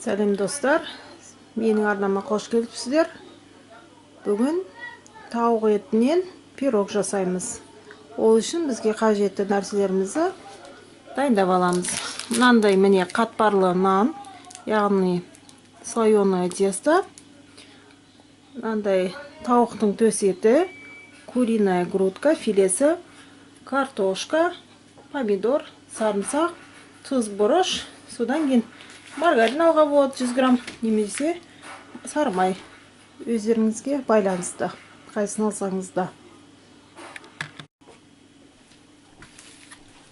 Сәлем достар, менің арнама қош келіпсіздер. Бүгін тауық етінен пирог жасаймыз. Ол үшін бізге қажетті нәрселерімізді дайындап аламыз. Мынандай міне қатпарлы нан, яғни слоеное тесто. Мынандай тауықтың төс еті, куриная грудка филесі, картошка, помидор, сарымсақ, тұз, бұрыш, содан кейін маргарин алуға болады 100 грамм, немесе сары май. Өздеріңізге байланысты, қайсысын алсаңыз да.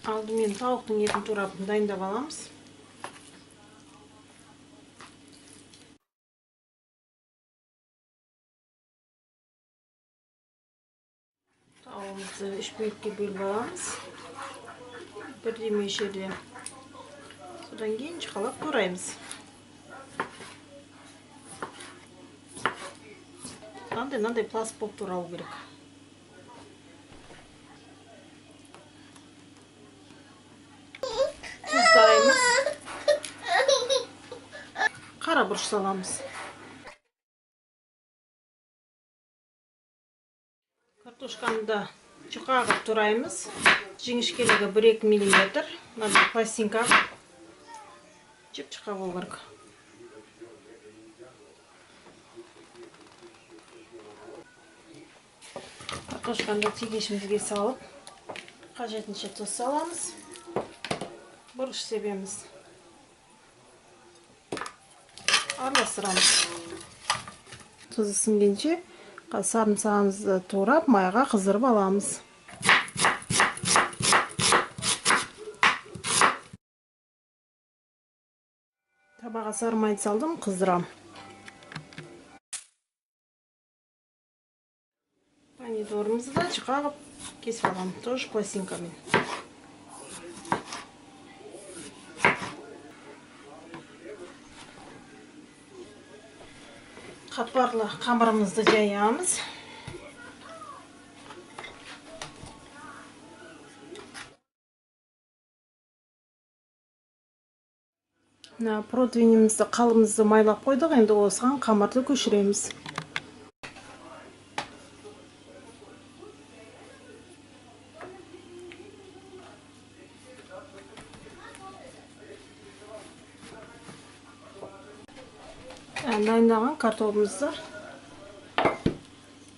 Алдымен тауықтың етін турап дайындап аламыз. Тауығымызды 3 бөлікке бөліп аламыз. Бірдей мөлшерде. Содан кейін жұқалап тураймыз. Мынандай пласт болып турау керек. Тұздаймыз. Қара бұрыш саламыз. Картошканы да жұқаға тураймыз. Жіңішкелігі 1-2 мм. Мынандай пластинка жұқа болу керек. Картошканы тегешімізге салып, қажетінше тұз саламыз. Бұрыш себеміз. Араластырамыз. Тұзы сіңгенше сарымсағымызды турап, майға қыздырып аламыз. Табаға сары майды салдым, қыздырам. Помидорымызды да жұқа қылып кесіп аламын, тоже пластинкамен. Қатпарлы қамырымызды жаямыз. Протеинімізді, қалымызды майлап қойдық, енді осыған қамырды көшіреміз. Дайындаған картопымызды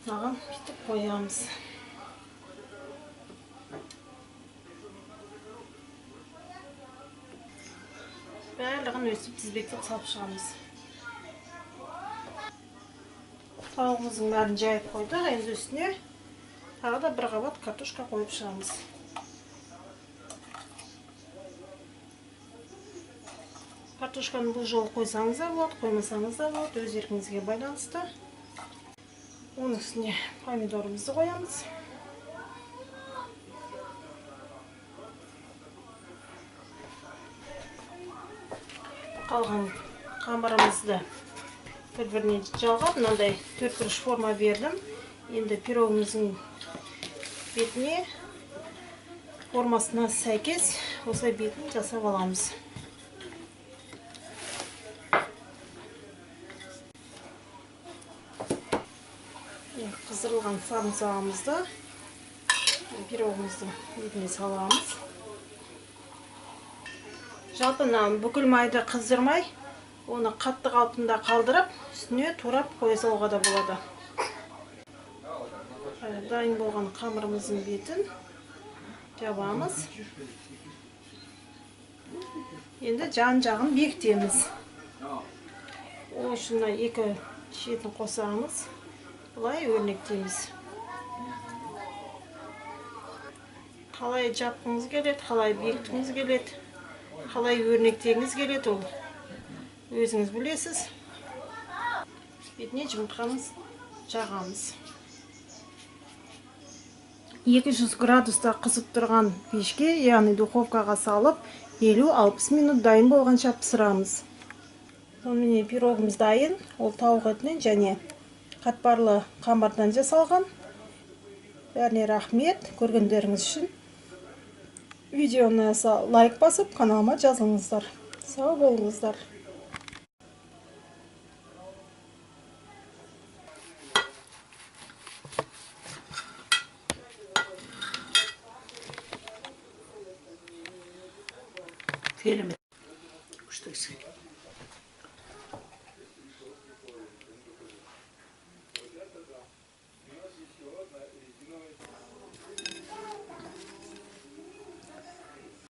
саған бүйтіп қоямыз. Барлығын өсіп тізбектеп салып шығамыз. Тауығымыздың бәрін жайып қойдық, енді үстіне тағы да бір қабат картошка қойып шығамыз. Картошканы бұл жолы қойсаңыз да болады, қоймасаңыз да болады, өз еркіңізге байланысты. Оның үстіне помидорымызды қоямыз. Қалған қамырымызды бір-біріне жалғап, мынандай 4 бұрыш форма бердім. Енді пирогымыздың бетіне формасына сәйкес осылай бетін жасап аламыз. Қыздырылған сарымсағымызды пирогымыздың бетіне саламыз. Жалпы бүкіл майды қыздырмай, оны қатты қалпында қалдырып, үстіне турап қоя салуға да болады. Дайын болған қамырымыздың бетін жабамыз. Енді жан-жағын бекітеміз. Ол үшін 2 шетін қосамыз. Бұлай өрнектейміз. Қалай жапқыңыз келеді, қалай бекіткіңіз келеді, қалай өрнектеңіз келеді, ол өзіңіз білесіз. Бетіне жұмыртқамыз жағамыз. 200 градуста қызып тұрған пешке, яғни духовкаға салып, 50-60 минут дайын болғанша пісірамыз. Сонымен пирогымыз дайын, ол тауық етінен және қатпарлы қамырдан жасалған. Бәріне рахмет көргендеріңіз үшін. Видеоны лайк басып, каналыма жазылыңыздар. Сау болыңыздар. Керемет.